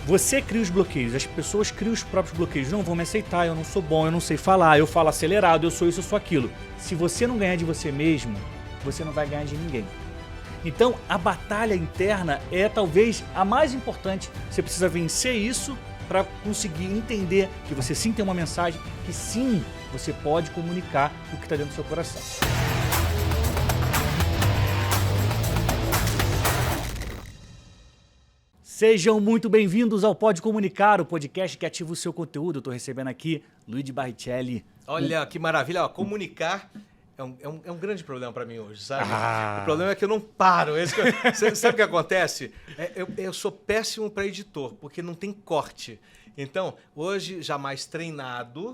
Você cria os bloqueios, as pessoas criam os próprios bloqueios. Não vão me aceitar, eu não sou bom, eu não sei falar, eu falo acelerado, eu sou isso, eu sou aquilo. Se você não ganhar de você mesmo, você não vai ganhar de ninguém. Então, a batalha interna é talvez a mais importante. Você precisa vencer isso para conseguir entender que você sim tem uma mensagem, que sim, você pode comunicar o que está dentro do seu coração. Sejam muito bem-vindos ao Pode Comunicar, o podcast que ativa o seu conteúdo. Eu estou recebendo aqui Luigi Barrichelli. Olha que maravilha, ó, comunicar é um grande problema para mim hoje, sabe? O problema é que eu não paro. Sabe o que acontece? Eu sou péssimo para editor, porque não tem corte. Então, hoje, já mais treinado,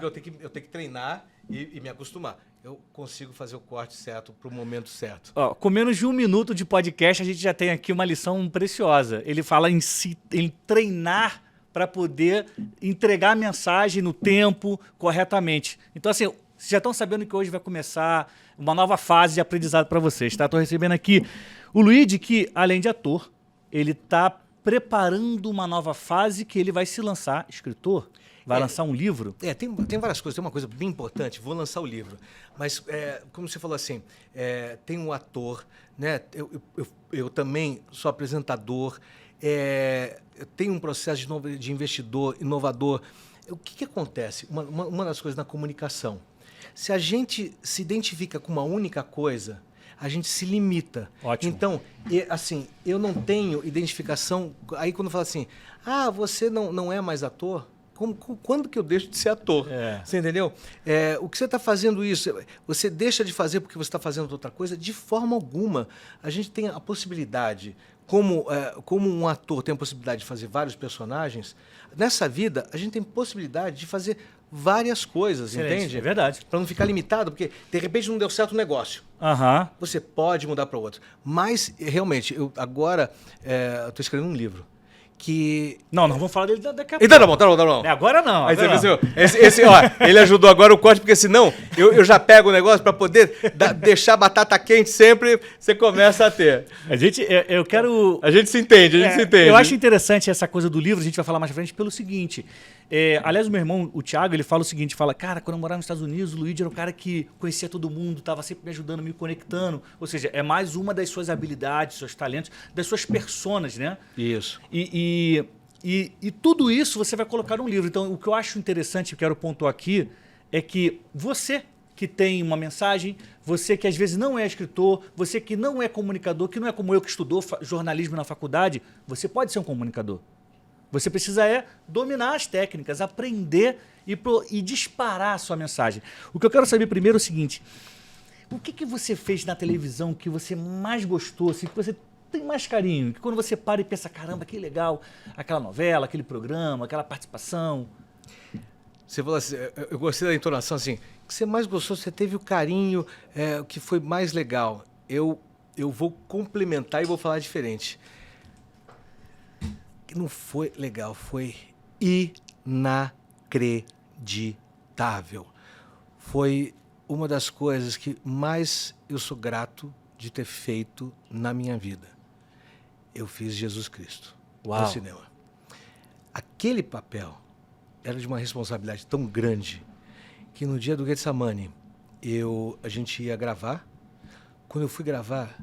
porque eu tenho que treinar e me acostumar. Eu consigo fazer o corte certo para o momento certo. Ó, com menos de 1 minuto de podcast, a gente já tem aqui uma lição preciosa. Ele fala em treinar para poder entregar a mensagem no tempo, corretamente. Então, assim, vocês já estão sabendo que hoje vai começar uma nova fase de aprendizado para vocês, tá? Estou recebendo aqui o Luigi, que, além de ator, ele está preparando uma nova fase que ele vai se lançar, escritor. Vai lançar um livro? Tem várias coisas. Tem uma coisa bem importante. Vou lançar o livro. Mas, como você falou assim, tem um ator, né? Eu também sou apresentador. Eu tenho um processo de investidor, inovador. O que acontece? Uma das coisas na comunicação. Se a gente se identifica com uma única coisa, a gente se limita. Ótimo. Então, assim, eu não tenho identificação. Aí quando fala assim, você não é mais ator? Quando que eu deixo de ser ator? Você entendeu? O que você está fazendo isso? Você deixa de fazer porque você está fazendo outra coisa? De forma alguma. A gente tem a possibilidade, como um ator tem a possibilidade de fazer vários personagens, nessa vida a gente tem possibilidade de fazer várias coisas, entende? É verdade. Para não ficar limitado, porque de repente não deu certo o negócio. Você pode mudar para outro. Mas, realmente, eu agora estou escrevendo um livro. Não vamos falar dele daqui a pouco. Então tá bom. Agora não. Aí você ó, ele ajudou agora o corte, porque senão eu já pego o negócio para poder deixar a batata quente sempre, você começa a ter. A gente se entende, Eu acho interessante essa coisa do livro, a gente vai falar mais pra frente, pelo seguinte. Aliás, o meu irmão, o Thiago, ele fala o seguinte, cara, quando eu morava nos Estados Unidos, o Luigi era um cara que conhecia todo mundo, estava sempre me ajudando, me conectando. Ou seja, é mais uma das suas habilidades, seus talentos, das suas personas, né? Isso. E tudo isso você vai colocar num livro. Então, o que eu acho interessante, quero pontuar aqui, é que você que tem uma mensagem, você que às vezes não é escritor, você que não é comunicador, que não é como eu que estudou jornalismo na faculdade, você pode ser um comunicador. Você precisa dominar as técnicas, aprender e disparar a sua mensagem. O que eu quero saber primeiro é o seguinte, o que você fez na televisão que você mais gostou, assim, que você tem mais carinho, que quando você para e pensa, caramba, que legal, aquela novela, aquele programa, aquela participação. Você falou assim, eu gostei da entonação assim, o que você mais gostou, você teve o carinho, o que foi mais legal. Eu vou complementar e vou falar diferente. Não foi legal, foi inacreditável. Foi uma das coisas que mais eu sou grato de ter feito na minha vida. Eu fiz Jesus Cristo no cinema. Aquele papel era de uma responsabilidade tão grande que no dia do Getsemane a gente ia gravar. Quando eu fui gravar,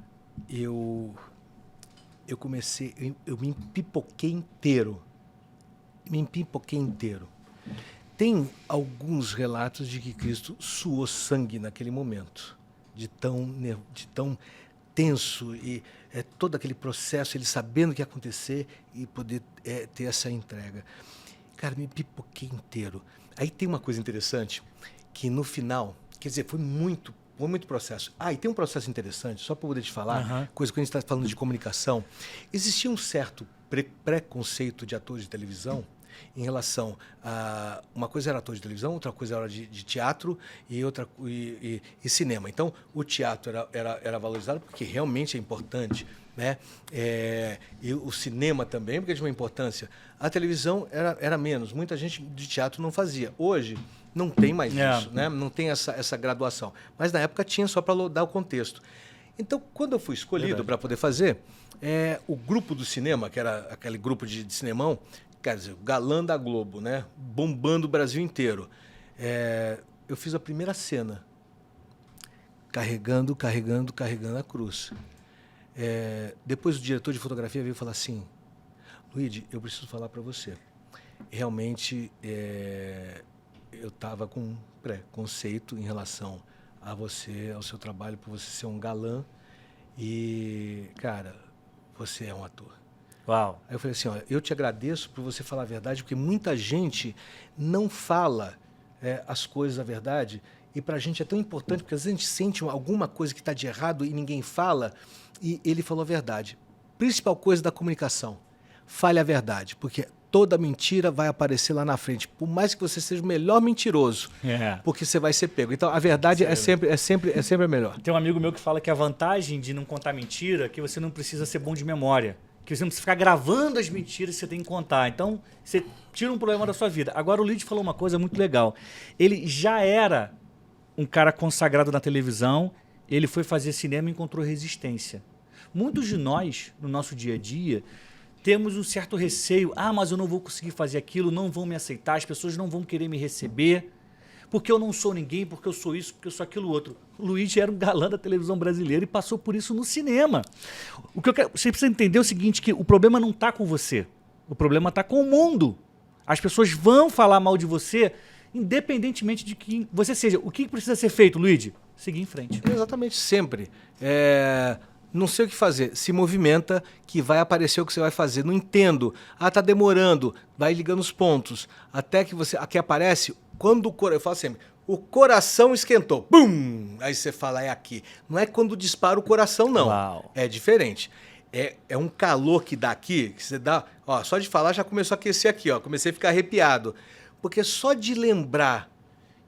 eu me empipoquei inteiro. Tem alguns relatos de que Cristo suou sangue naquele momento, de tão tenso e todo aquele processo, ele sabendo o que ia acontecer e poder ter essa entrega. Cara, me pipoquei inteiro. Aí tem uma coisa interessante, que no final, quer dizer, foi muito processo. E tem um processo interessante, só para poder te falar, coisa que a gente está falando de comunicação. Existia um certo preconceito de atores de televisão em relação a... Uma coisa era ator de televisão, outra coisa era de teatro e cinema. Então, o teatro era valorizado porque realmente é importante, né? E o cinema também, porque tinha uma importância. A televisão era menos. Muita gente de teatro não fazia. Hoje, não tem mais isso, né? Não tem essa graduação. Mas na época tinha, só para dar o contexto. Então, quando eu fui escolhido para poder fazer, O grupo do cinema, que era aquele grupo de cinemão, quer dizer, o galã da Globo, né? Bombando o Brasil inteiro. Eu fiz a primeira cena, carregando a cruz. Depois o diretor de fotografia veio falar assim: Luigi, eu preciso falar para você. Realmente, eu estava com um preconceito em relação a você, ao seu trabalho, por você ser um galã. E, cara, você é um ator. Uau. Aí eu falei assim, olha, eu te agradeço por você falar a verdade, porque muita gente não fala as coisas a verdade, e para a gente é tão importante, porque às vezes a gente sente alguma coisa que está de errado e ninguém fala, e ele falou a verdade. Principal coisa da comunicação, fale a verdade, porque toda mentira vai aparecer lá na frente, por mais que você seja o melhor mentiroso, porque você vai ser pego. Então, a verdade é sempre a melhor. Tem um amigo meu que fala que a vantagem de não contar mentira é que você não precisa ser bom de memória, que você não precisa ficar gravando as mentiras que você tem que contar. Então, você tira um problema da sua vida. Agora, o Luigi falou uma coisa muito legal. Ele já era um cara consagrado na televisão, ele foi fazer cinema e encontrou resistência. Muitos de nós, no nosso dia a dia, temos um certo receio. Mas eu não vou conseguir fazer aquilo, não vão me aceitar, as pessoas não vão querer me receber, porque eu não sou ninguém, porque eu sou isso, porque eu sou aquilo outro. O Luigi era um galã da televisão brasileira e passou por isso no cinema. O que você precisa entender é o seguinte, que o problema não está com você, o problema está com o mundo. As pessoas vão falar mal de você, independentemente de quem você seja. O que precisa ser feito, Luigi? Seguir em frente. Exatamente, sempre. Não sei o que fazer. Se movimenta que vai aparecer o que você vai fazer. Não entendo. Tá demorando. Vai ligando os pontos. Até que aqui aparece, quando eu falo sempre, o coração esquentou. Bum! Aí você fala, é aqui. Não é quando dispara o coração, não. Uau. É diferente. É um calor que dá aqui, que você dá... Ó, só de falar já começou a aquecer aqui, ó. Comecei a ficar arrepiado. Porque só de lembrar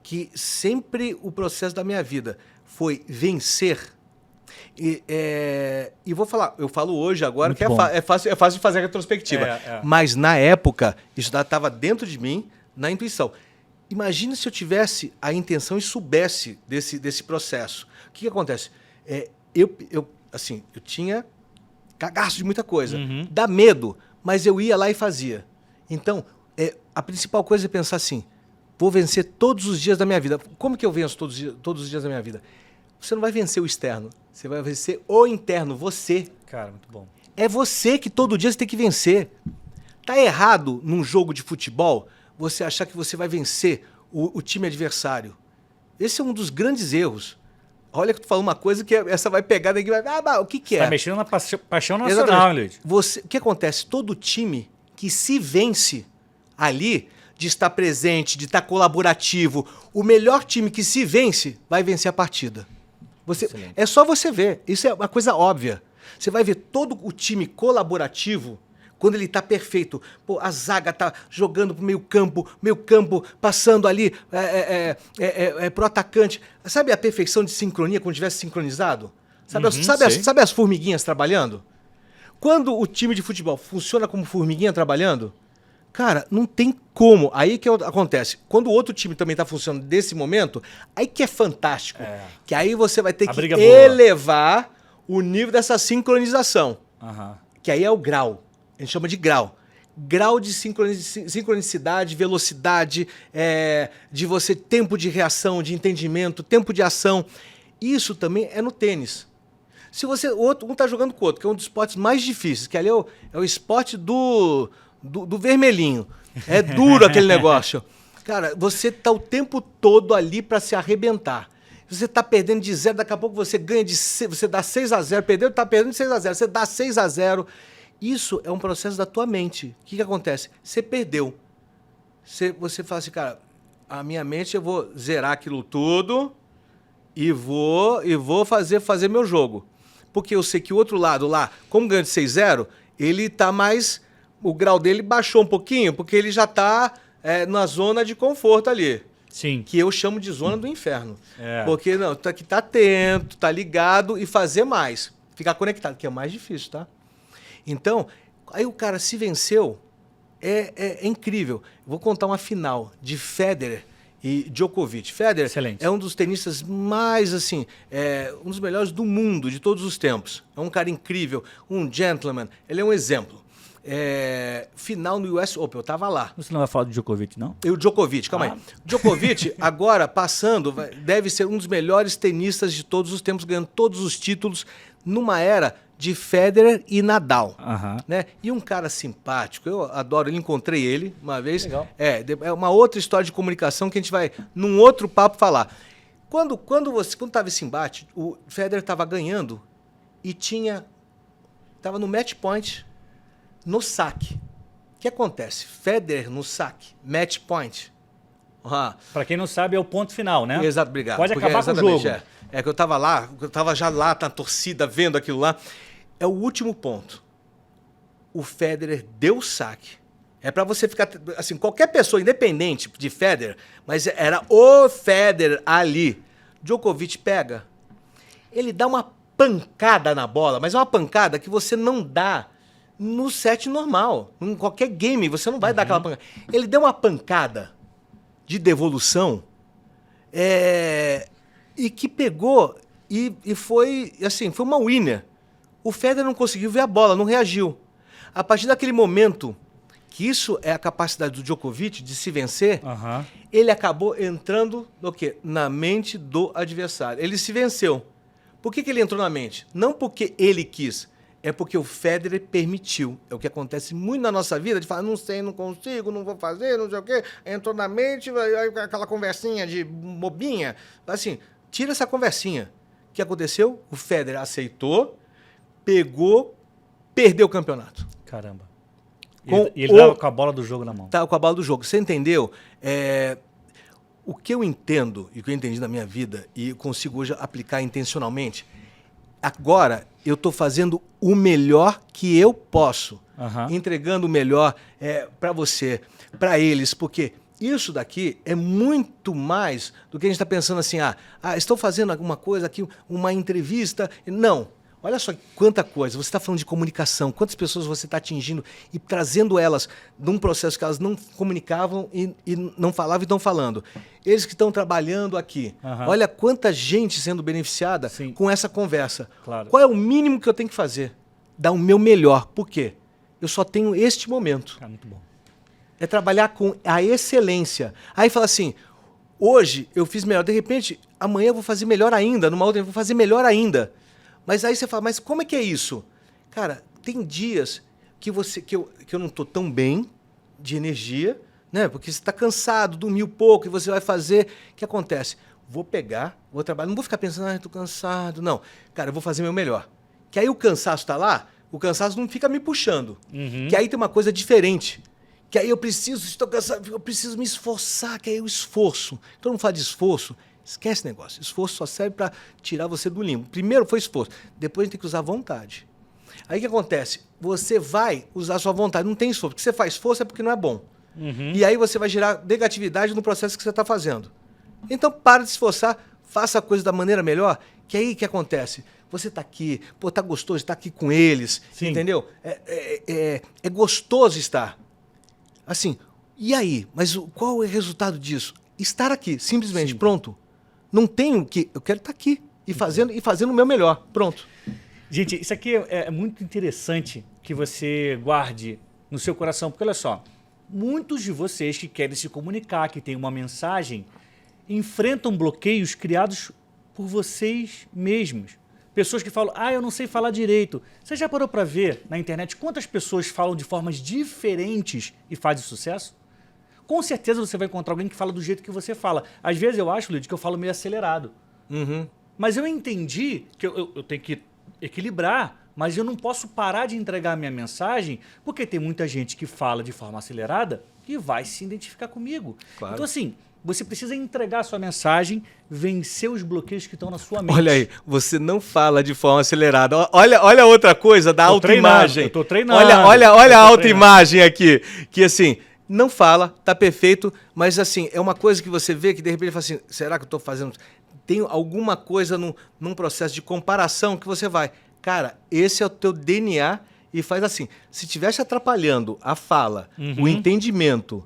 que sempre o processo da minha vida foi vencer... E vou falar, eu falo hoje agora muito que é fácil de fazer a retrospectiva. Mas na época, isso estava dentro de mim, na intuição. Imagina se eu tivesse a intenção e soubesse desse processo. O que acontece? Eu tinha cagaço de muita coisa. Dá medo, mas eu ia lá e fazia. Então, a principal coisa é pensar assim, vou vencer todos os dias da minha vida. Como que eu venço todos os dias da minha vida? Você não vai vencer o externo, você vai vencer o interno, você. Cara, muito bom. É você que todo dia você tem que vencer. Tá errado num jogo de futebol você achar que você vai vencer o time adversário. Esse é um dos grandes erros. Olha que tu falou uma coisa que essa vai pegar daqui e vai... o que é? Tá mexendo na paixão nacional, Luiz. O que acontece? Todo time que se vence ali, de estar presente, de estar colaborativo, o melhor time que se vence vai vencer a partida. É só você ver, isso é uma coisa óbvia. Você vai ver todo o time colaborativo, quando ele está perfeito. Pô, a zaga está jogando para o meio campo passando ali pro atacante. Sabe a perfeição de sincronia, quando tivesse sincronizado? Sabe as formiguinhas trabalhando? Quando o time de futebol funciona como formiguinha trabalhando, cara, não tem como. Aí que acontece. Quando o outro time também está funcionando desse momento, aí que é fantástico. Que aí você vai ter que elevar o nível dessa sincronização. Que aí é o grau. A gente chama de grau. Grau de sincronicidade, velocidade, de você, tempo de reação, de entendimento, tempo de ação. Isso também é no tênis. Se você, um está jogando com o outro, que é um dos esportes mais difíceis, que ali é o esporte do vermelhinho. É duro aquele negócio. Cara, você tá o tempo todo ali para se arrebentar. Você tá perdendo de 0, daqui a pouco você ganha você dá 6-0, tá perdendo de 6-0, você dá 6-0. Isso é um processo da tua mente. O que acontece? Você perdeu. Você fala assim, cara, a minha mente, eu vou zerar aquilo tudo e vou fazer meu jogo. Porque eu sei que o outro lado lá, como ganha de 6-0, ele tá mais... O grau dele baixou um pouquinho, porque ele já está na zona de conforto ali. Sim. Que eu chamo de zona do inferno. Porque não, tá que tá atento, tá ligado e fazer mais. Ficar conectado, que é o mais difícil, tá? Então, aí o cara se venceu, é incrível. Vou contar uma final de Federer e Djokovic. Federer Excelente. é um dos tenistas mais, assim, um dos melhores do mundo, de todos os tempos. É um cara incrível, um gentleman. Ele é um exemplo. Final no US Open, eu tava lá. Você não vai falar do Djokovic, não? E o Djokovic, calma aí. Djokovic, agora, passando, deve ser um dos melhores tenistas de todos os tempos, ganhando todos os títulos numa era de Federer e Nadal. Né? E um cara simpático, eu adoro, eu encontrei ele uma vez. Legal. É uma outra história de comunicação que a gente vai, num outro papo, falar. Quando tava esse embate, o Federer estava ganhando e tava no match point, no saque. O que acontece? Federer no saque, match point. Para quem não sabe, é o ponto final, né? Exato, obrigado. Pode acabar com o jogo. É que eu tava lá, eu tava já lá na torcida, vendo aquilo lá. É o último ponto. O Federer deu o saque. É para você ficar, assim, qualquer pessoa, independente de Federer, mas era o Federer ali. Djokovic pega, ele dá uma pancada na bola, mas é uma pancada que você não dá no set normal. Em qualquer game, você não vai dar aquela pancada. Ele deu uma pancada de devolução e que pegou e foi, assim, foi uma winner. O Federer não conseguiu ver a bola, não reagiu. A partir daquele momento, que isso é a capacidade do Djokovic de se vencer, ele acabou entrando no quê? Na mente do adversário. Ele se venceu. Por que ele entrou na mente? Não porque ele quis, é porque o Federer permitiu. É o que acontece muito na nossa vida, de falar, não sei, não consigo, não vou fazer, não sei o quê. Entrou na mente, aquela conversinha de bobinha. Assim, tira essa conversinha. O que aconteceu? O Federer aceitou, pegou, perdeu o campeonato. Caramba. E ele tava com a bola do jogo na mão. Tá com a bola do jogo. Você entendeu? O que eu entendo e o que eu entendi na minha vida e consigo hoje aplicar intencionalmente, agora eu estou fazendo o melhor que eu posso, entregando o melhor para você, para eles, porque isso daqui é muito mais do que a gente está pensando assim, estou fazendo alguma coisa aqui, uma entrevista. Não. Olha só quanta coisa. Você está falando de comunicação, quantas pessoas você está atingindo e trazendo elas num processo que elas não comunicavam e não falavam e estão falando. Eles que estão trabalhando aqui. Olha quanta gente sendo beneficiada com essa conversa. Claro. Qual é o mínimo que eu tenho que fazer? Dar o meu melhor. Por quê? Eu só tenho este momento. Muito bom. É trabalhar com a excelência. Aí fala assim, hoje eu fiz melhor, de repente, amanhã eu vou fazer melhor ainda, numa outra eu vou fazer melhor ainda. Mas aí você fala, mas como é que é isso? Cara, tem dias que eu não estou tão bem de energia, né? Porque você está cansado, dormiu pouco e você vai fazer. O que acontece? Vou pegar, vou trabalhar, não vou ficar pensando, estou cansado. Não, cara, eu vou fazer meu melhor. Que aí o cansaço está lá, o cansaço não fica me puxando. Que aí tem uma coisa diferente. Que aí estou cansado, eu preciso me esforçar, que aí é o esforço. Todo mundo fala de esforço. Esquece esse negócio. Esforço só serve para tirar você do limbo. Primeiro foi esforço. Depois a gente tem que usar vontade. Aí o que acontece? Você vai usar sua vontade. Não tem esforço. Porque você faz esforço é porque não é bom. E aí você vai gerar negatividade no processo que você está fazendo. Então para de se esforçar. Faça a coisa da maneira melhor. Que aí o que acontece? Você está aqui. Pô, tá gostoso de estar aqui com eles. Sim. Entendeu? É gostoso estar. Assim, e aí? Mas qual é o resultado disso? Estar aqui. Simplesmente. Pronto. Não tenho que... Eu quero estar aqui e fazendo o meu melhor. Pronto. Gente, isso aqui é muito interessante que você guarde no seu coração. Porque, olha só, muitos de vocês que querem se comunicar, que têm uma mensagem, enfrentam bloqueios criados por vocês mesmos. Pessoas que falam, eu não sei falar direito. Você já parou para ver na internet quantas pessoas falam de formas diferentes e fazem sucesso? Com certeza você vai encontrar alguém que fala do jeito que você fala. Às vezes eu acho, Luiz, que eu falo meio acelerado. Mas eu entendi que eu tenho que equilibrar, mas eu não posso parar de entregar a minha mensagem, porque tem muita gente que fala de forma acelerada e vai se identificar comigo. Claro. Então, assim, você precisa entregar a sua mensagem, vencer os bloqueios que estão na sua mente. Olha aí, você não fala de forma acelerada. Olha outra coisa da autoimagem. Eu tô treinando. Olha a autoimagem aqui, que assim... Não fala, tá perfeito, mas assim, é uma coisa que você vê que de repente fala assim, será que eu estou fazendo... Tem alguma coisa num processo de comparação que você vai... Cara, esse é o teu DNA e faz assim. Se estivesse atrapalhando a fala, o entendimento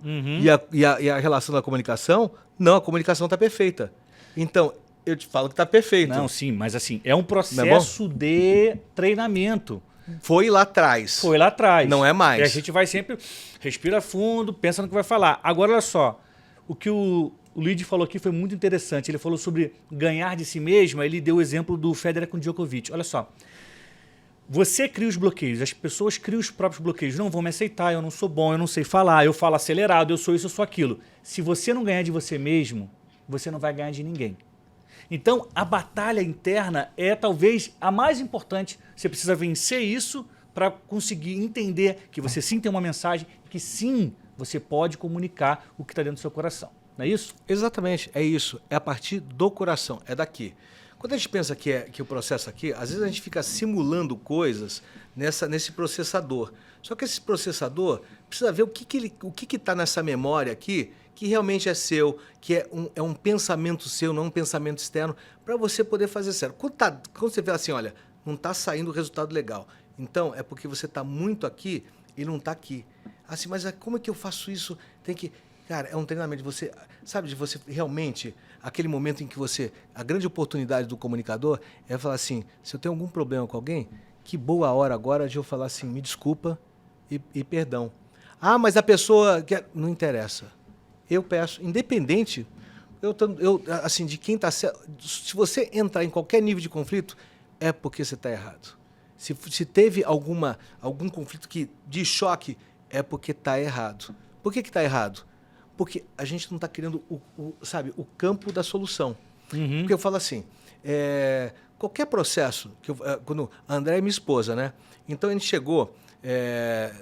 e a relação da comunicação, não, a comunicação está perfeita. Então, eu te falo que está perfeito. Não, sim, mas assim, é um processo de treinamento. Foi lá atrás. Foi lá atrás. Não é mais. E a gente vai sempre, respira fundo, pensa no que vai falar. Agora, olha só, o que o Luigi falou aqui foi muito interessante. Ele falou sobre ganhar de si mesmo, aí ele deu o exemplo do Federer com o Djokovic. Olha só, você cria os bloqueios, as pessoas criam os próprios bloqueios. Não vão me aceitar, eu não sou bom, eu não sei falar, eu falo acelerado, eu sou isso, eu sou aquilo. Se você não ganhar de você mesmo, você não vai ganhar de ninguém. Então, a batalha interna é talvez a mais importante. Você precisa vencer isso para conseguir entender que você sim tem uma mensagem, que sim, você pode comunicar o que está dentro do seu coração. Não é isso? Exatamente, é isso. É a partir do coração, é daqui. Quando a gente pensa que o processo aqui, às vezes a gente fica simulando coisas nesse processador. Só que esse processador precisa ver o que está nessa memória aqui que realmente é seu, que é um pensamento seu, não um pensamento externo, para você poder fazer certo. Quando você vê assim, olha, não está saindo o resultado legal, então é porque você está muito aqui e não está aqui. Assim, mas como é que eu faço isso? Tem que... Cara, é um treinamento de você, sabe, de você realmente, aquele momento em que você... A grande oportunidade do comunicador é falar assim, se eu tenho algum problema com alguém, que boa hora agora de eu falar assim, me desculpa e perdão. Ah, mas a pessoa... Não interessa. Eu peço, independente assim, de quem está certo, se você entrar em qualquer nível de conflito, é porque você está errado. Se teve algum conflito de choque, é porque está errado. Por que está errado? Porque a gente não está criando o campo da solução. Porque eu falo assim, qualquer processo, quando a André é minha esposa, né? Então a gente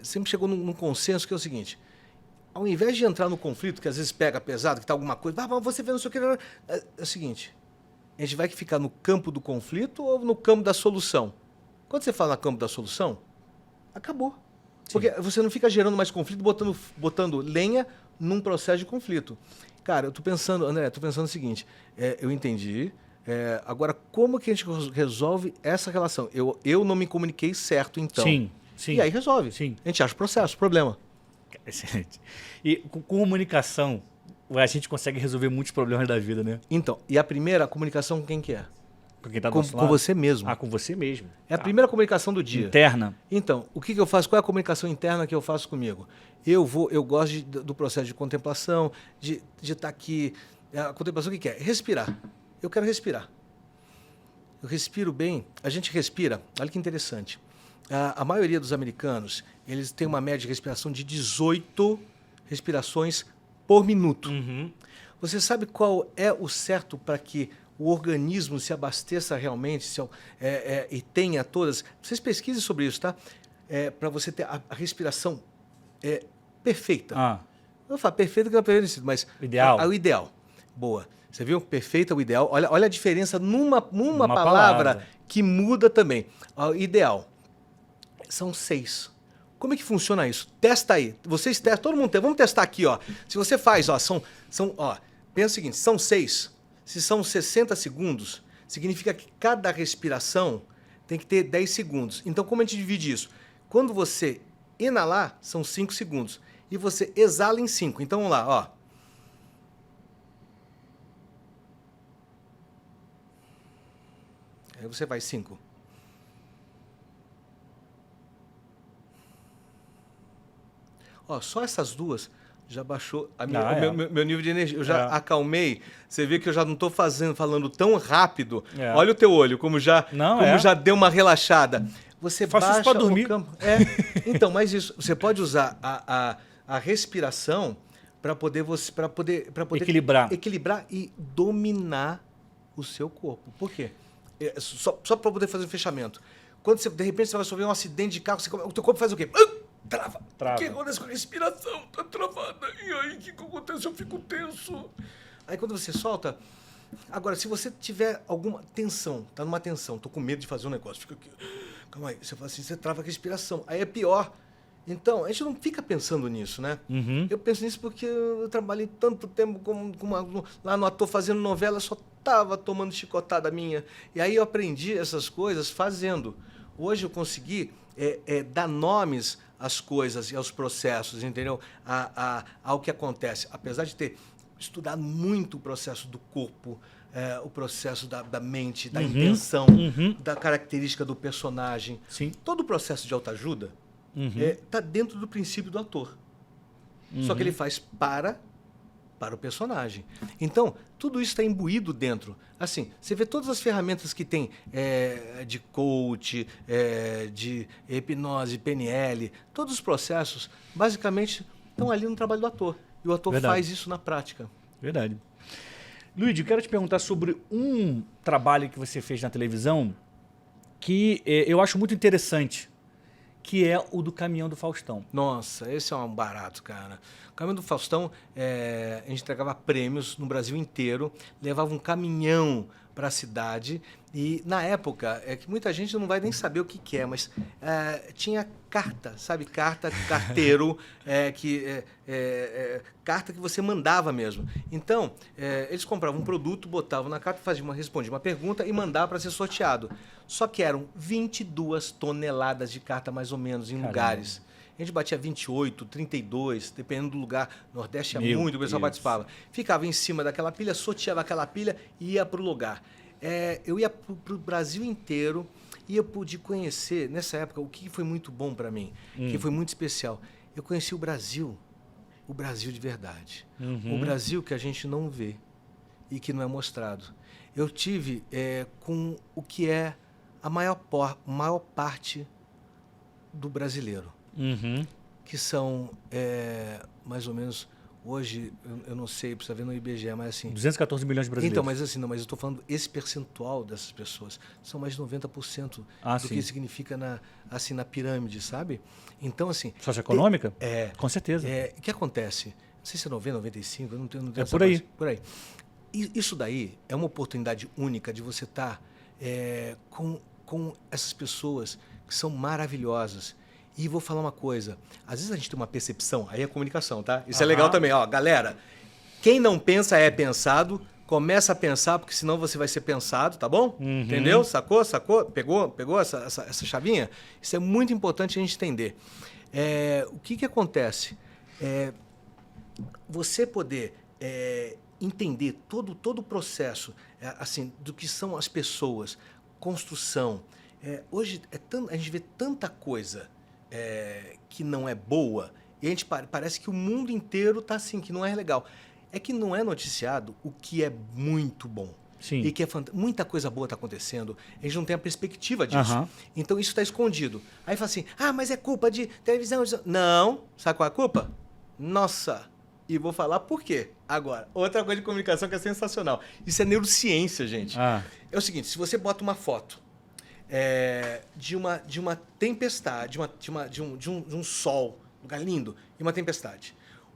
sempre chegou num consenso que é o seguinte: ao invés de entrar no conflito, que às vezes pega pesado, que está alguma coisa, você vê não sei o que, é o seguinte, a gente vai ficar no campo do conflito ou no campo da solução? Quando você fala no campo da solução, acabou. Sim. Porque você não fica gerando mais conflito, botando lenha num processo de conflito. Cara, André, eu tô pensando o seguinte, eu entendi, agora como que a gente resolve essa relação? Eu não me comuniquei certo, então. Sim. E aí resolve. Sim. A gente acha o processo, o problema. Excelente. E com comunicação, a gente consegue resolver muitos problemas da vida, né? Então, e a primeira, a comunicação com quem que é? Com quem tá do com nosso lado? você mesmo. Ah, com você mesmo. É a primeira comunicação do dia. Interna. Então, o que eu faço? Qual é a comunicação interna que eu faço comigo? Eu gosto do processo de contemplação, de estar aqui. A contemplação o que é? Respirar. Eu quero respirar. Eu respiro bem. A gente respira. Olha que interessante. A maioria dos americanos, eles têm uma média de respiração de 18 respirações por minuto. Você sabe qual é o certo para que o organismo se abasteça realmente e tenha todas? Vocês pesquisem sobre isso, tá? Para você ter a respiração perfeita. Eu vou falar perfeita que não é perfeita, mas ideal. O ideal. Boa. Você viu? Perfeita, o ideal. Olha a diferença numa palavra que muda também. O ideal. São 6. Como é que funciona isso? Testa aí. Vocês testam, todo mundo testa. Vamos testar aqui, ó. Se você faz, ó, pensa o seguinte, são 6. Se são 60 segundos, significa que cada respiração tem que ter 10 segundos. Então, como a gente divide isso? Quando você inalar, são 5 segundos. E você exala em 5. Então, vamos lá, ó. Aí você vai 5. Ó, só essas duas já baixou meu nível de energia. Eu já acalmei. Você vê que eu já não estou falando tão rápido. Olha o teu olho, como já deu uma relaxada. Você baixa isso para dormir. O campo. Então, mas isso, você pode usar a respiração para poder equilibrar e dominar o seu corpo. Por quê? Só para poder fazer um fechamento. Quando de repente você vai sofrer um acidente de carro, o teu corpo faz o quê? Trava. O que acontece com a respiração? Tá travada. E aí, o que acontece? Eu fico tenso. Aí, quando você solta... Agora, se você tiver alguma tensão, tá numa tensão, tô com medo de fazer um negócio, fica aqui... Calma aí. Você fala assim, você trava a respiração. Aí é pior. Então, a gente não fica pensando nisso, né? Eu penso nisso porque eu trabalhei tanto tempo lá no ator fazendo novela, só tava tomando chicotada minha. E aí eu aprendi essas coisas fazendo. Hoje eu consegui dar nomes às coisas e aos processos, entendeu? Ao que acontece. Apesar de ter estudado muito o processo do corpo, o processo da mente, da intenção, da característica do personagem. Sim. Todo o processo de autoajuda está dentro do princípio do ator. Só que ele faz para o personagem. Então, tudo isso está imbuído dentro. Assim, você vê todas as ferramentas que tem de coach, de hipnose, PNL, todos os processos, basicamente, estão ali no trabalho do ator. E o ator faz isso na prática. Verdade. Luigi, eu quero te perguntar sobre um trabalho que você fez na televisão que eu acho muito interessante, que é o do Caminhão do Faustão. Nossa, esse é um barato, cara. O Caminhão do Faustão, a gente entregava prêmios no Brasil inteiro, levava um caminhão para a cidade e, na época, que muita gente não vai nem saber o que é, mas tinha carta, sabe? Carteiro, carta que você mandava mesmo. Então, eles compravam um produto, botavam na carta, respondiam uma pergunta e mandavam para ser sorteado. Só que eram 22 toneladas de carta, mais ou menos, em lugares. A gente batia 28, 32, dependendo do lugar. Nordeste é muito, o pessoal participava. Ficava em cima daquela pilha, sorteava aquela pilha e ia para o lugar. Eu ia para o Brasil inteiro e eu pude conhecer, nessa época, o que foi muito bom para mim, que foi muito especial. Eu conheci o Brasil de verdade. O Brasil que a gente não vê e que não é mostrado. Eu tive com o que é a maior parte do brasileiro. Que são mais ou menos, hoje, eu não sei, precisa ver no IBGE, mas assim... 214 milhões de brasileiros. Então, mas assim, mas eu estou falando esse percentual dessas pessoas. São mais de 90% do que significa na pirâmide, sabe? Então, assim... Socioeconômica? Com certeza. O que acontece? Não sei se é 90, 95, eu não tenho essa por aí. Por aí. Isso daí é uma oportunidade única de você estar com essas pessoas que são maravilhosas. E vou falar uma coisa, às vezes a gente tem uma percepção, aí é comunicação, tá? Isso é legal também, ó, galera, quem não pensa é pensado, começa a pensar, porque senão você vai ser pensado, tá bom? Entendeu? Sacou? Pegou essa chavinha? Isso é muito importante a gente entender. O que acontece? Você poder entender todo o processo assim, do que são as pessoas, construção. Hoje a gente vê tanta coisa que não é boa, e a gente parece que o mundo inteiro está assim, que não é legal. É que não é noticiado o que é muito bom. Sim. E que muita coisa boa está acontecendo, a gente não tem a perspectiva disso. Então isso está escondido. Aí fala assim, mas é culpa de televisão. Não, sabe qual é a culpa? Nossa, e vou falar por quê agora. Outra coisa de comunicação que é sensacional. Isso é neurociência, gente. É o seguinte, se você bota uma foto de uma tempestade, de um sol, um lugar lindo, e uma tempestade.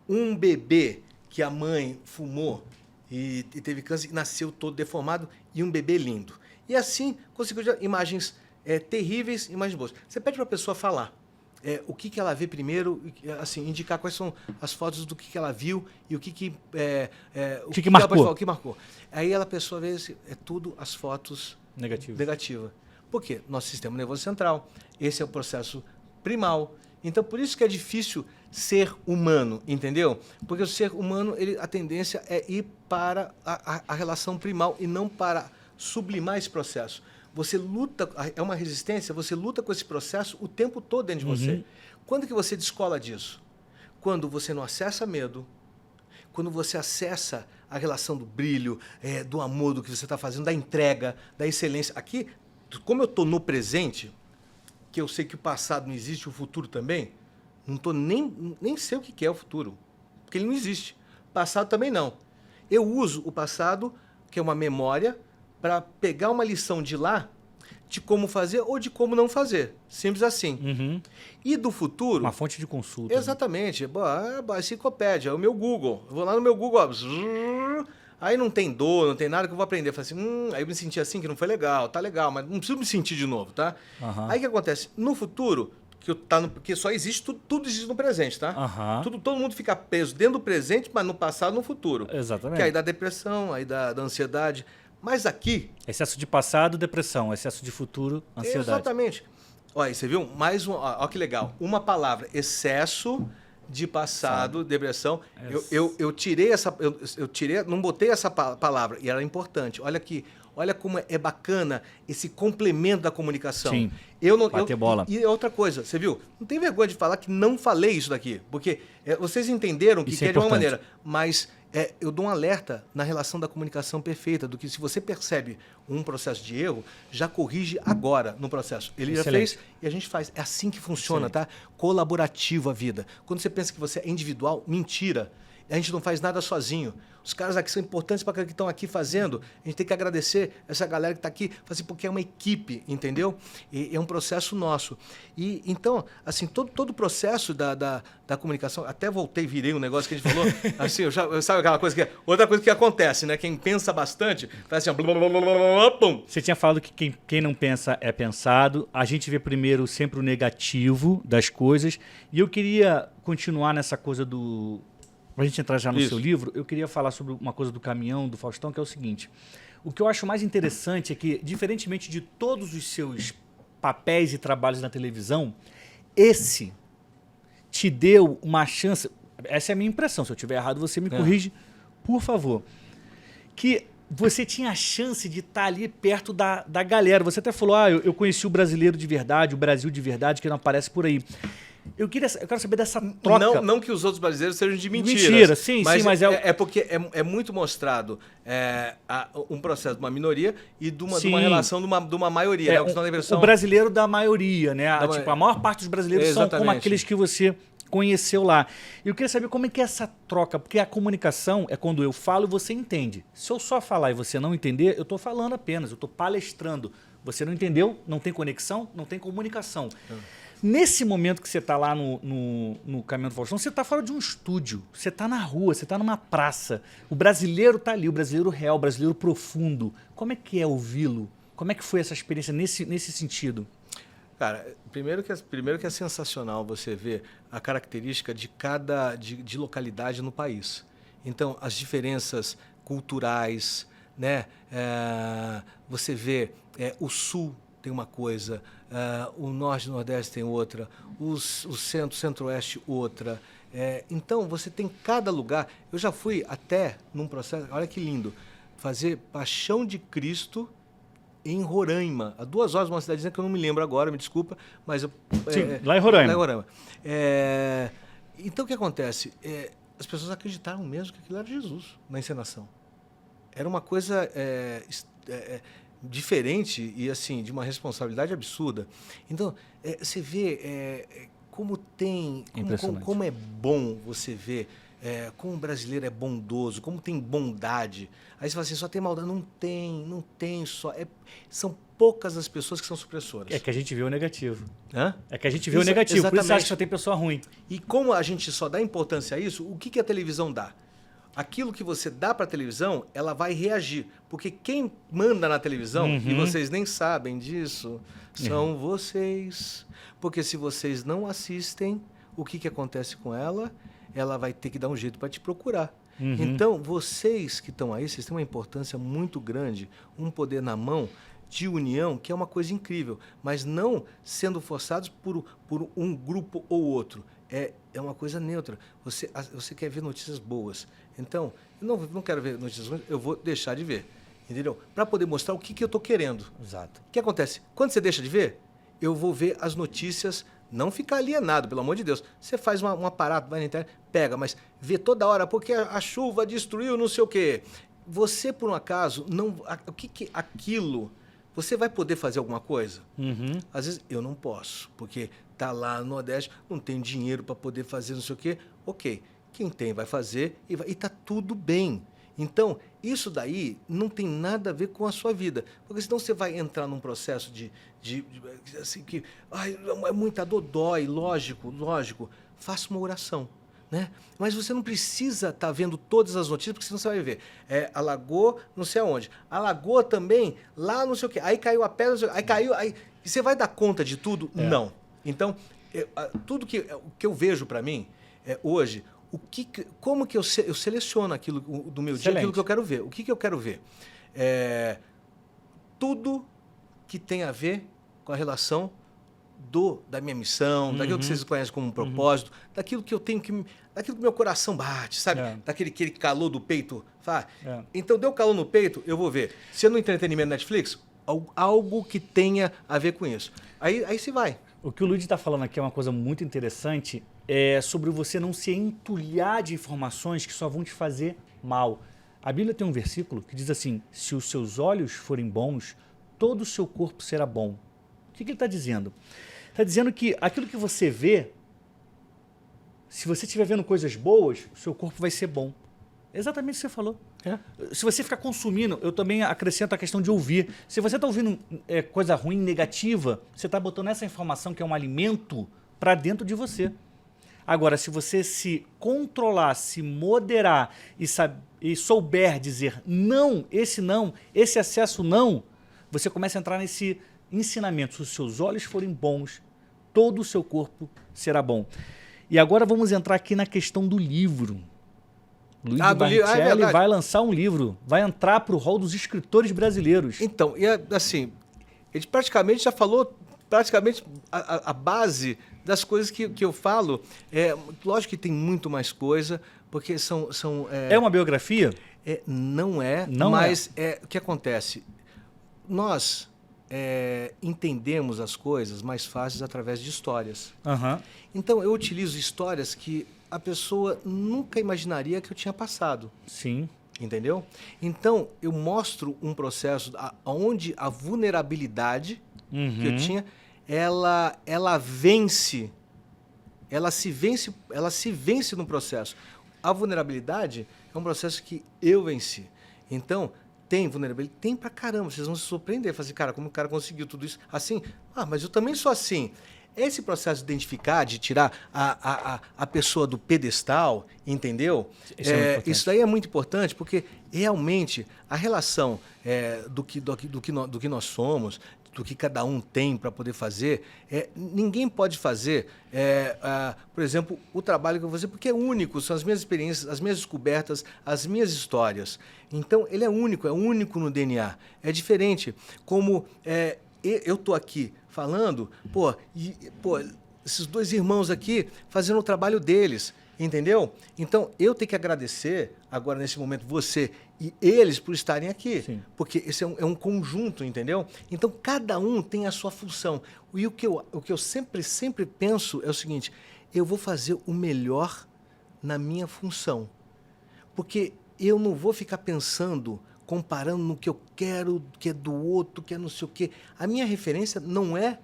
Um bebê que a mãe fumou e teve câncer e nasceu todo deformado, e um bebê lindo. E assim, conseguiu imagens terríveis e imagens boas. Você pede para a pessoa falar o que ela vê primeiro, assim, indicar quais são as fotos do que ela viu e o que marcou. O que marcou. Aí a pessoa vê tudo as fotos negativas. Por quê? Nosso sistema nervoso central. Esse é o processo primal. Então, por isso que é difícil ser humano, entendeu? Porque o ser humano, a tendência é ir para a relação primal e não para sublimar esse processo. Você luta, é uma resistência, você luta com esse processo o tempo todo dentro de você. Quando que você descola disso? Quando você não acessa medo, quando você acessa a relação do brilho, do amor, do que você está fazendo, da entrega, da excelência. Aqui, como eu estou no presente, que eu sei que o passado não existe, o futuro também, não estou nem sei o que é o futuro, porque ele não existe. Passado também não. Eu uso o passado, que é uma memória, para pegar uma lição de lá, de como fazer ou de como não fazer. Simples assim. E do futuro... Uma fonte de consulta. Exatamente. A enciclopédia, é o meu Google. Eu vou lá no meu Google, aí não tem dor, não tem nada que eu vou aprender. Eu falo assim, aí eu me senti assim, que não foi legal, tá legal, mas não preciso me sentir de novo, tá? Aí o que acontece? No futuro, porque só existe, tudo existe no presente, tá? Todo mundo fica preso dentro do presente, mas no passado, no futuro. Exatamente. Que aí dá depressão, aí dá ansiedade. Mas aqui... Excesso de passado, depressão. Excesso de futuro, ansiedade. Exatamente. Olha, você viu? Mais um. Olha que legal. Uma palavra: excesso de passado, depressão. Eu tirei essa. Eu tirei, não botei essa palavra, e ela é importante. Olha aqui. Olha como é bacana esse complemento da comunicação. Sim. Bater bola. E outra coisa, você viu? Não tem vergonha de falar que não falei isso daqui. Porque vocês entenderam que é de uma maneira. Mas eu dou um alerta na relação da comunicação perfeita, do que se você percebe um processo de erro, já corrige agora no processo. Ele já fez e a gente faz. É assim que funciona, tá? Colaborativo a vida. Quando você pensa que você é individual, mentira. A gente não faz nada sozinho. Os caras aqui são importantes para que estão aqui fazendo. A gente tem que agradecer essa galera que está aqui, porque é uma equipe, entendeu? E é um processo nosso. E então, assim, todo o processo da comunicação, até voltei, virei um negócio que a gente falou, assim, sabe aquela coisa que outra coisa que acontece, né? Quem pensa bastante, faz assim, blá, blá, blá, blá, pum. Você tinha falado que quem não pensa é pensado. A gente vê primeiro sempre o negativo das coisas. E eu queria continuar nessa coisa do... Para a gente entrar já no seu livro, eu queria falar sobre uma coisa do caminhão, do Faustão, que é o seguinte. O que eu acho mais interessante é que, diferentemente de todos os seus papéis e trabalhos na televisão, esse te deu uma chance... Essa é a minha impressão. Se eu estiver errado, você me corrige, por favor. Que você tinha a chance de estar ali perto da galera. Você até falou, eu conheci o brasileiro de verdade, o Brasil de verdade, que não aparece por aí. Eu quero saber dessa troca. Não que os outros brasileiros sejam de mentiras. Mentira, sim, mas é porque é muito mostrado um processo de uma minoria e de uma relação de uma maioria. O brasileiro da maioria, né? A maior parte dos brasileiros são como aqueles que você conheceu lá. E eu queria saber como é que é essa troca, porque a comunicação é quando eu falo e você entende. Se eu só falar e você não entender, eu estou falando apenas, eu estou palestrando. Você não entendeu, não tem conexão, não tem comunicação. Nesse momento que você está lá no Caminhão do Faustão, você está fora de um estúdio, você está na rua, você está numa praça. O brasileiro está ali, o brasileiro real, o brasileiro profundo. Como é que é ouvi-lo? Como é que foi essa experiência nesse sentido? Cara, primeiro que é sensacional você ver a característica de cada de localidade no país. Então, as diferenças culturais, né? Você vê o Sul tem uma coisa, o Norte e o Nordeste tem outra, o Centro-Oeste outra. Então, você tem cada lugar. Eu já fui até num processo, olha que lindo, fazer Paixão de Cristo em Roraima, a 2 horas de uma cidadezinha que eu não me lembro agora, me desculpa, mas... Sim, lá em Roraima. Lá em Roraima. Então, o que acontece? As pessoas acreditaram mesmo que aquilo era Jesus na encenação. Era uma coisa diferente e, assim, de uma responsabilidade absurda. Então, você vê como é bom você ver como o brasileiro é bondoso, como tem bondade. Aí você fala assim, só tem maldade. Não tem só. São poucas as pessoas que são supressoras. É que a gente vê o negativo. Hã? É que a gente vê o negativo, exatamente. Por isso você acha que só tem pessoa ruim. E como a gente só dá importância a isso, o que a televisão dá? Aquilo que você dá para a televisão, ela vai reagir. Porque quem manda na televisão, e vocês nem sabem disso, são vocês. Porque se vocês não assistem, o que acontece com ela? Ela vai ter que dar um jeito para te procurar. Então, vocês que estão aí, vocês têm uma importância muito grande, um poder na mão de união, que é uma coisa incrível, mas não sendo forçados por um grupo ou outro. É uma coisa neutra. Você quer ver notícias boas. Então, eu não quero ver notícias ruins, eu vou deixar de ver. Entendeu? Para poder mostrar o que eu estou querendo. Exato. O que acontece? Quando você deixa de ver, eu vou ver as notícias, não ficar alienado, pelo amor de Deus. Você faz um aparato, vai na internet, pega, mas vê toda hora, porque a chuva destruiu não sei o quê. Você, por um acaso, o que aquilo... Você vai poder fazer alguma coisa? Às vezes, eu não posso, porque está lá no Nordeste, não tem dinheiro para poder fazer não sei o quê. Ok, quem tem vai fazer e está tudo bem. Então, isso daí não tem nada a ver com a sua vida. Porque senão você vai entrar num processo assim, que é muita dor, dói, lógico. Faça uma oração. Né? Mas você não precisa estar vendo todas as notícias, porque senão você vai ver. Alagou não sei aonde. Alagou também lá não sei o quê. Aí caiu a pedra, aí caiu... E você vai dar conta de tudo? Não. Então, tudo que eu vejo para mim hoje, como que eu seleciono aquilo do meu dia, aquilo que eu quero ver. O que eu quero ver? Tudo que tem a ver com a relação da minha missão, daquilo que vocês conhecem como um propósito, daquilo que eu tenho que... daquilo que meu coração bate, sabe? Daquele aquele calor do peito. Então, deu calor no peito, eu vou ver. Se é no entretenimento Netflix, algo que tenha a ver com isso. Aí se vai. O que o Luigi está falando aqui é uma coisa muito interessante, é sobre você não se entulhar de informações que só vão te fazer mal. A Bíblia tem um versículo que diz assim, se os seus olhos forem bons, todo o seu corpo será bom. O que ele está dizendo? Está dizendo que aquilo que você vê, se você estiver vendo coisas boas, o seu corpo vai ser bom. Exatamente o que você falou. Se você ficar consumindo, eu também acrescento a questão de ouvir. Se você está ouvindo coisa ruim, negativa, você está botando essa informação que é um alimento para dentro de você. Agora, se você se controlar, se moderar e souber dizer não, esse acesso não, você começa a entrar nesse ensinamento. Se os seus olhos forem bons, todo o seu corpo será bom. E agora vamos entrar aqui na questão do livro. Luiz Barrichelli vai lançar um livro, vai entrar para o hall dos escritores brasileiros. Então, assim, ele praticamente já falou a base das coisas que eu falo. Lógico que tem muito mais coisa, porque É uma biografia? Não é, mas o que acontece? Nós entendemos as coisas mais fáceis através de histórias. Então, eu utilizo histórias que a pessoa nunca imaginaria que eu tinha passado. Sim. Entendeu? Então, eu mostro um processo onde a vulnerabilidade que eu tinha, ela vence, ela se vence no processo. A vulnerabilidade é um processo que eu venci. Então, tem vulnerabilidade? Tem pra caramba. Vocês vão se surpreender. Fazer, cara, como o cara conseguiu tudo isso assim? Mas eu também sou assim. Esse processo de identificar, de tirar a pessoa do pedestal, entendeu? Isso daí é muito importante, porque realmente a relação do que nós somos, do que cada um tem para poder fazer, ninguém pode fazer, por exemplo, o trabalho que eu vou fazer, porque é único, são as minhas experiências, as minhas descobertas, as minhas histórias. Então, ele é único no DNA. É diferente. Como eu estou aqui falando, esses dois irmãos aqui fazendo o trabalho deles, entendeu? Então, eu tenho que agradecer agora, nesse momento, você e eles por estarem aqui. Sim. Porque esse é um conjunto, entendeu? Então, cada um tem a sua função. E o que eu sempre penso é o seguinte, eu vou fazer o melhor na minha função. Porque eu não vou ficar pensando, comparando no que eu quero, que é do outro, que é não sei o quê. A minha referência não é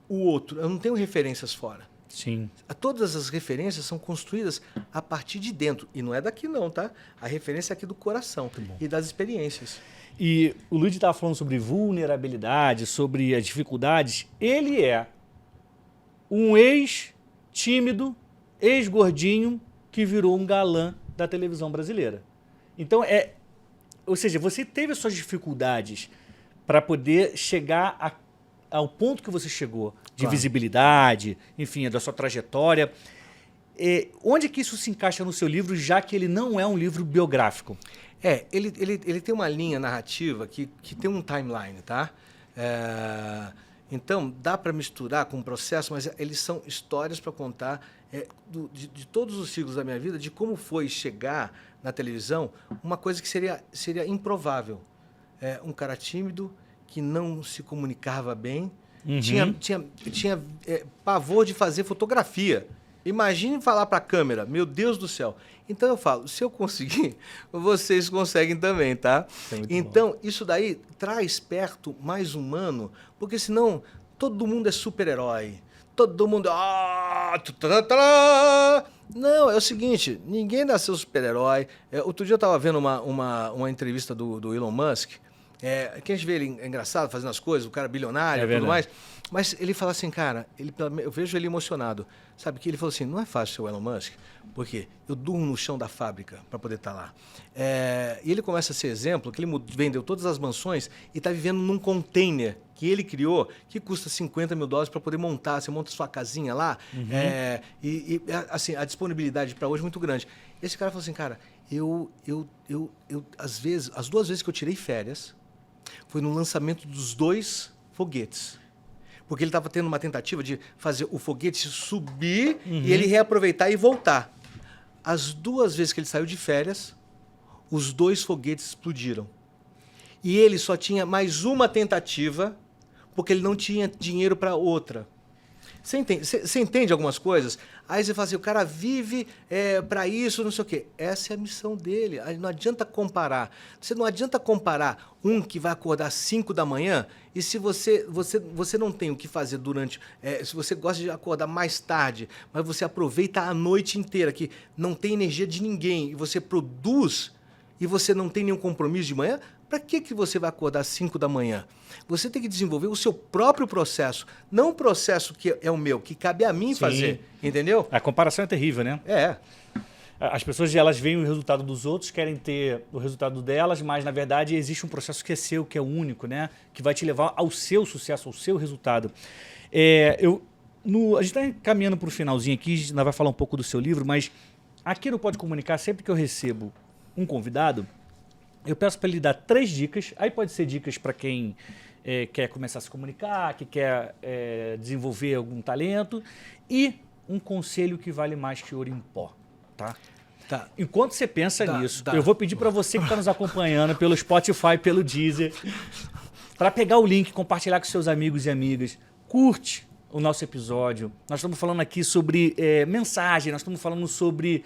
o outro. Eu não tenho referências fora. Sim. Todas as referências são construídas a partir de dentro. E não é daqui não, tá? A referência é aqui do coração e das experiências. E o Luigi estava falando sobre vulnerabilidade, sobre as dificuldades. Ele é um ex-tímido, ex-gordinho que virou um galã da televisão brasileira. Então, ou seja, você teve as suas dificuldades para poder chegar ao ponto que você chegou, de visibilidade, enfim, da sua trajetória. Onde que isso se encaixa no seu livro, já que ele não é um livro biográfico? Ele tem uma linha narrativa que tem um timeline, tá? Então, dá para misturar com o processo, mas eles são histórias para contar de todos os ciclos da minha vida, de como foi chegar na televisão, uma coisa que seria improvável. Um cara tímido, que não se comunicava bem, tinha pavor de fazer fotografia. Imagine falar para a câmera, meu Deus do céu. Então eu falo, se eu conseguir, vocês conseguem também, tá? Então, isso daí traz perto mais humano, porque senão todo mundo é super-herói. Todo mundo... Não, é o seguinte, ninguém nasceu super-herói. Outro dia eu estava vendo uma entrevista do Elon Musk, que a gente vê ele engraçado, fazendo as coisas, o cara bilionário e tudo mais. Mas ele fala assim, cara, eu vejo ele emocionado. Sabe, que ele falou assim, não é fácil ser o Elon Musk, porque eu durmo no chão da fábrica para poder estar lá. E ele começa esse exemplo, que ele vendeu todas as mansões e está vivendo num container que ele criou, que custa $50 mil para poder montar. Você monta sua casinha lá, assim, a disponibilidade para hoje é muito grande. Esse cara falou assim, cara, às vezes, as 2 vezes que eu tirei férias, foi no lançamento dos 2 foguetes. Porque ele estava tendo uma tentativa de fazer o foguete subir e ele reaproveitar e voltar. As 2 vezes que ele saiu de férias, os 2 foguetes explodiram. E ele só tinha mais uma tentativa, porque ele não tinha dinheiro para outra. Você entende algumas coisas? Aí você fala assim, o cara vive para isso, não sei o quê. Essa é a missão dele. Aí não adianta comparar. Você não adianta comparar um que vai acordar às 5 da manhã e se você não tem o que fazer durante... se você gosta de acordar mais tarde, mas você aproveita a noite inteira, que não tem energia de ninguém, e você produz e você não tem nenhum compromisso de manhã, para que você vai acordar às 5 da manhã? Você tem que desenvolver o seu próprio processo, não o processo que é o meu, que cabe a mim fazer, entendeu? A comparação é terrível, né? É. As pessoas, elas veem o resultado dos outros, querem ter o resultado delas, mas, na verdade, existe um processo que é seu, que é único, né? Que vai te levar ao seu sucesso, ao seu resultado. A gente está caminhando para o finalzinho aqui, a gente ainda vai falar um pouco do seu livro, mas aqui no Pode Comunicar, sempre que eu recebo um convidado, eu peço para ele dar 3 dicas. Aí pode ser dicas para quem quer começar a se comunicar, que quer desenvolver algum talento, e um conselho que vale mais que ouro em pó. Tá? Enquanto você pensa nisso, eu vou pedir para você que está nos acompanhando pelo Spotify, pelo Deezer, para pegar o link, compartilhar com seus amigos e amigas. Curte o nosso episódio. Nós estamos falando aqui sobre mensagem, nós estamos falando sobre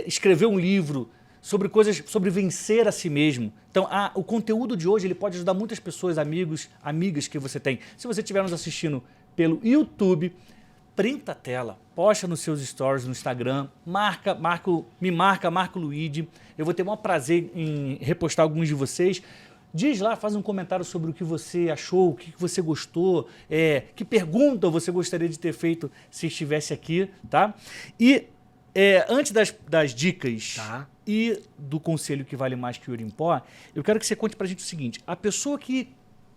escrever um livro, sobre coisas, sobre vencer a si mesmo. Então, o conteúdo de hoje ele pode ajudar muitas pessoas, amigos, amigas que você tem. Se você estiver nos assistindo pelo YouTube, printa a tela, posta nos seus stories no Instagram, marca o Luigi. Eu vou ter o maior prazer em repostar alguns de vocês. Diz lá, faz um comentário sobre o que você achou, o que você gostou, que pergunta você gostaria de ter feito se estivesse aqui, tá? E antes das dicas e do conselho que vale mais que ouro em pó, eu quero que você conte pra gente o seguinte: a pessoa que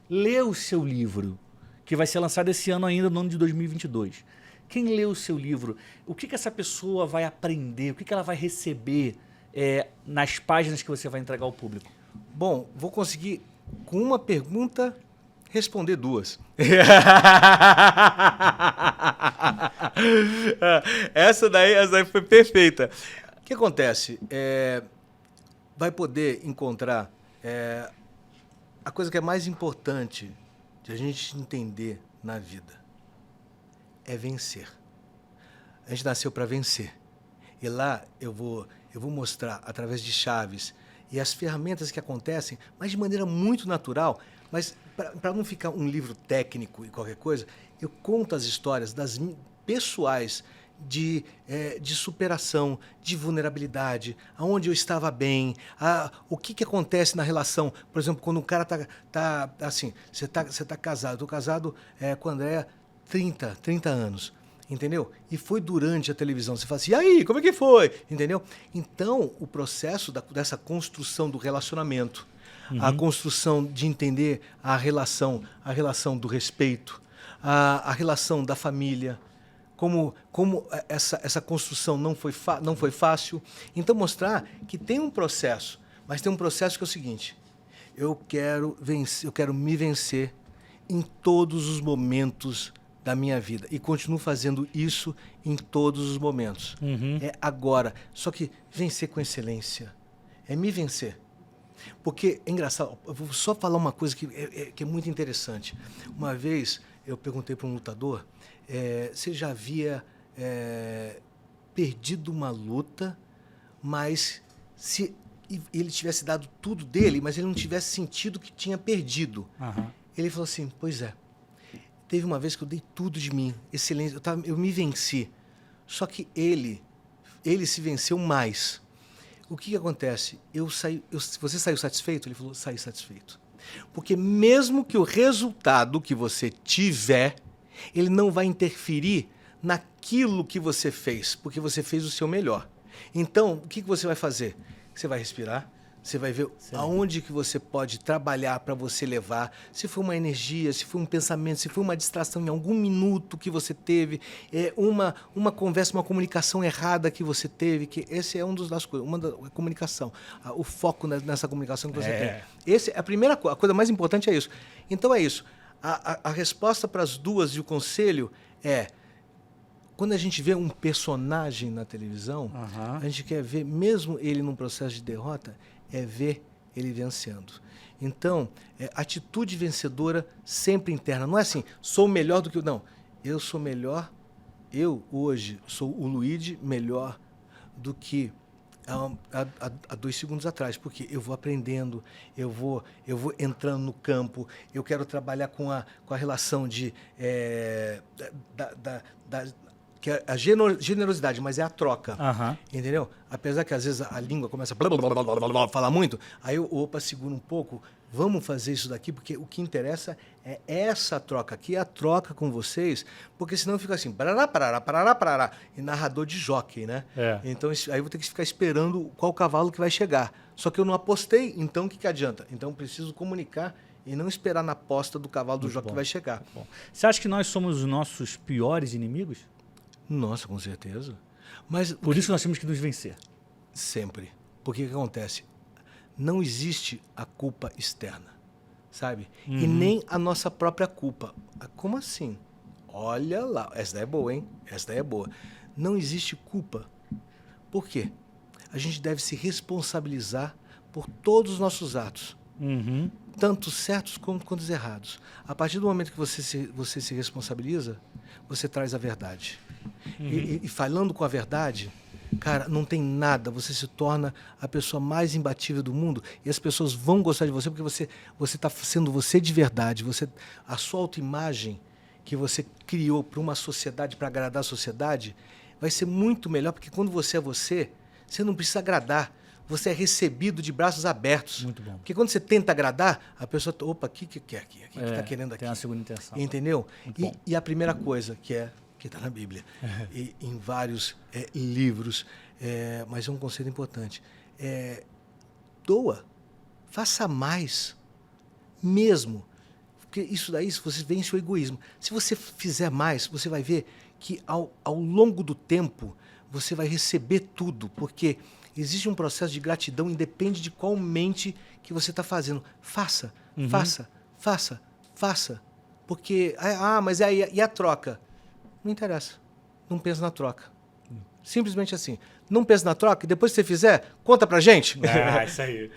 lê o seu livro, que vai ser lançado esse ano ainda, no ano de 2022, quem lê o seu livro, o que essa pessoa vai aprender, o que ela vai receber nas páginas que você vai entregar ao público? Bom, vou conseguir, com uma pergunta, responder 2. Essa daí foi perfeita. O que acontece? Vai poder encontrar a coisa que é mais importante de a gente entender na vida. É vencer. A gente nasceu para vencer. E lá eu vou mostrar, através de chaves e as ferramentas que acontecem, mas de maneira muito natural. Mas para não ficar um livro técnico e qualquer coisa, eu conto as histórias pessoais de superação, de vulnerabilidade, aonde eu estava bem, o que acontece na relação. Por exemplo, quando um cara tá assim, você tá casado, eu estou casado com o André há 30 anos. Entendeu? E foi durante a televisão. Você fala assim, e aí, como é que foi? Entendeu? Então, o processo dessa construção do relacionamento, a construção de entender a relação do respeito, a relação da família, como essa construção não foi fácil. Então, mostrar que tem um processo, mas tem um processo que é o seguinte: eu quero me vencer em todos os momentos da minha vida. E continuo fazendo isso em todos os momentos. É agora. Só que vencer com excelência. É me vencer. Porque é engraçado. Eu vou só falar uma coisa que é muito interessante. Uma vez eu perguntei para um lutador, você já havia perdido uma luta, mas se ele tivesse dado tudo dele, mas ele não tivesse sentido que tinha perdido. Ele falou assim, pois é. Teve uma vez que eu dei tudo de mim, excelência, eu me venci. Só que ele se venceu mais. O que acontece? Você saiu satisfeito? Ele falou, saí satisfeito. Porque mesmo que o resultado que você tiver, ele não vai interferir naquilo que você fez, porque você fez o seu melhor. Então, o que você vai fazer? Você vai respirar, você vai ver aonde que você pode trabalhar para você levar, se foi uma energia, se foi um pensamento, se foi uma distração em algum minuto que você teve, uma conversa, uma comunicação errada que você teve, que esse é das coisas, a comunicação, o foco nessa comunicação que você tem. A primeira coisa, a coisa mais importante é isso. Então é isso. A resposta para as duas e o conselho é: quando a gente vê um personagem na televisão, a gente quer ver, mesmo ele num processo de derrota, é ver ele vencendo. Então, atitude vencedora sempre interna. Não é assim, sou melhor do que... Não, eu sou melhor, eu hoje sou o Luigi melhor do que há 2 segundos atrás, porque eu vou aprendendo, eu vou entrando no campo, eu quero trabalhar com a relação de... que é a generosidade, mas é a troca, entendeu? Apesar que às vezes a língua começa a falar muito, aí eu, segura um pouco, vamos fazer isso daqui, porque o que interessa é essa troca aqui, a troca com vocês, porque senão fica assim, parará, parará, parará, parará, e narrador de jockey, né? Então aí eu vou ter que ficar esperando qual cavalo que vai chegar. Só que eu não apostei, então o que adianta? Então eu preciso comunicar e não esperar na aposta do cavalo do jockey que vai chegar. Você acha que nós somos os nossos piores inimigos? Nossa, com certeza. Mas por isso nós temos que nos vencer. Sempre. Porque o que acontece? Não existe a culpa externa, sabe? E nem a nossa própria culpa. Como assim? Olha lá. Essa daí é boa, hein? Essa daí é boa. Não existe culpa. Por quê? A gente deve se responsabilizar por todos os nossos atos. Tanto certos quanto os errados. A partir do momento que você se responsabiliza, você traz a verdade. E falando com a verdade, cara, não tem nada. Você se torna a pessoa mais imbatível do mundo e as pessoas vão gostar de você porque você está sendo você de verdade. A sua autoimagem que você criou para uma sociedade, para agradar a sociedade, vai ser muito melhor, porque quando você é você, você não precisa agradar. Você é recebido de braços abertos. Muito bom. Porque quando você tenta agradar, a pessoa... Opa, o que quer aqui? O que está querendo aqui? Tem uma segunda intenção. Entendeu? E a primeira coisa que está na Bíblia, e em vários livros, mas é um conceito importante. Doa. Faça mais. Mesmo. Porque isso daí, se você vence o egoísmo. Se você fizer mais, você vai ver que ao longo do tempo, você vai receber tudo. Porque... existe um processo de gratidão, independe de qual mente que você está fazendo. Faça, faça. Porque, mas e a troca? Não interessa. Não pensa na troca. Simples assim. Não pensa na troca e depois que você fizer, conta pra gente. Isso aí.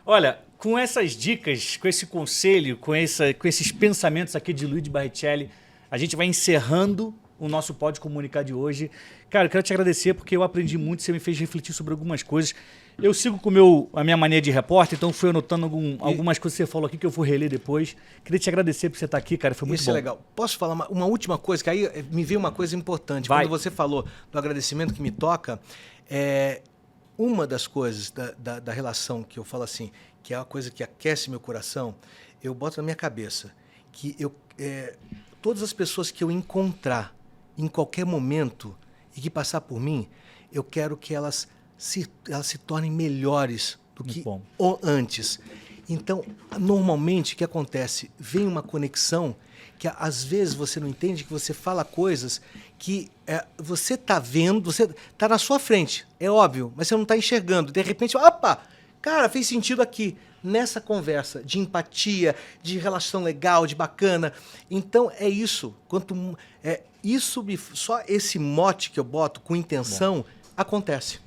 Olha, com essas dicas, com esse conselho, com esses pensamentos aqui de Luigi Barrichelli, a gente vai encerrando o nosso Pode Comunicar de hoje. Cara, eu quero te agradecer porque eu aprendi muito, você me fez refletir sobre algumas coisas. Eu sigo com a minha mania de repórter, então fui anotando algumas coisas que você falou aqui que eu vou reler depois. Queria te agradecer por você estar aqui, cara, foi muito bom. Isso é legal. Posso falar uma última coisa, que aí me veio uma coisa importante. Vai. Quando você falou do agradecimento que me toca, uma das coisas da relação que eu falo assim, que é uma coisa que aquece meu coração, eu boto na minha cabeça, que todas as pessoas que eu encontrar em qualquer momento e que passar por mim, eu quero que elas se tornem melhores do que antes. Então, normalmente, o que acontece? Vem uma conexão que às vezes você não entende, que você fala coisas que você está vendo, você está na sua frente, é óbvio, mas você não está enxergando. De repente, opa, cara, fez sentido aqui. Nessa conversa de empatia, de relação legal, de bacana. Então, é isso. Só esse mote que eu boto com intenção acontece.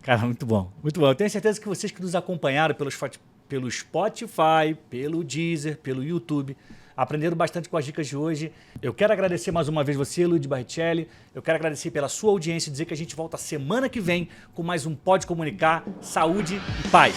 Cara, muito bom. Muito bom. Eu tenho certeza que vocês que nos acompanharam pelo Spotify, pelo Deezer, pelo YouTube, aprenderam bastante com as dicas de hoje. Eu quero agradecer mais uma vez você, Luigi Barrichelli. Eu quero agradecer pela sua audiência e dizer que a gente volta semana que vem com mais um Pode Comunicar, saúde e paz.